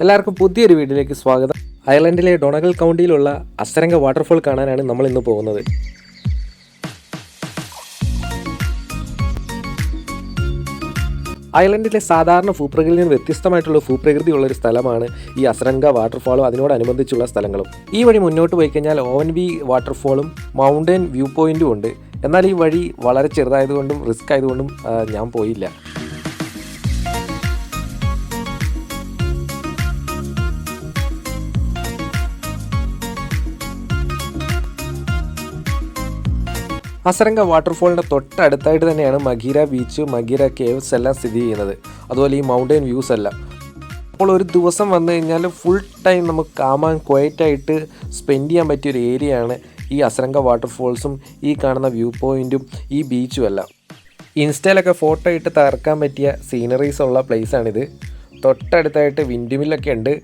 എല്ലാവർക്കും പുതിയൊരു വീഡിയോയിലേക്ക് സ്വാഗതം. അയർലൻഡിലെ ഡൊണഗൽ കൗണ്ടിയിലുള്ള അസരംഗ വാട്ടർഫോൾ കാണാനാണ് നമ്മൾ ഇന്ന് പോകുന്നത്. അയർലൻഡിലെ സാധാരണ ഭൂപ്രകൃതിയിൽ നിന്ന് വ്യത്യസ്തമായിട്ടുള്ള ഭൂപ്രകൃതിയുള്ളൊരു സ്ഥലമാണ് ഈ അസരംഗ വാട്ടർഫാളും അതിനോടനുബന്ധിച്ചുള്ള സ്ഥലങ്ങളും. ഈ വഴി മുന്നോട്ട് പോയി കഴിഞ്ഞാൽ ഓവൻവി വാട്ടർഫോളും മൗണ്ടൻ വ്യൂ പോയിൻറ്റും ഉണ്ട്. എന്നാൽ ഈ വഴി വളരെ ചെറുതായതുകൊണ്ടും റിസ്ക് ആയതുകൊണ്ടും ഞാൻ പോയില്ല. അസരംഗ വാട്ടർഫോളിൻ്റെ തൊട്ടടുത്തായിട്ട് തന്നെയാണ് മഗീര ബീച്ച്, മഗീര കേവ്സ് എല്ലാം സ്ഥിതി ചെയ്യുന്നത്. അതുപോലെ ഈ മൗണ്ടൻ വ്യൂസ് എല്ലാം. അപ്പോൾ ഒരു ദിവസം വന്നു കഴിഞ്ഞാൽ ഫുൾ ടൈം നമുക്ക് കാമാൻ ക്വയറ്റായിട്ട് സ്പെൻഡ് ചെയ്യാൻ പറ്റിയൊരു ഏരിയയാണ് ഈ അസരംഗ വാട്ടർഫോൾസും ഈ കാണുന്ന വ്യൂ പോയിൻറ്റും ഈ ബീച്ചും എല്ലാം. ഇൻസ്റ്റയിലൊക്കെ ഫോട്ടോ ഇട്ട് തകർക്കാൻ പറ്റിയ സീനറീസ് ഉള്ള പ്ലേസാണിത്. തൊട്ടടുത്തായിട്ട് വിൻഡ് മില്ലൊക്കെ ഉണ്ട്.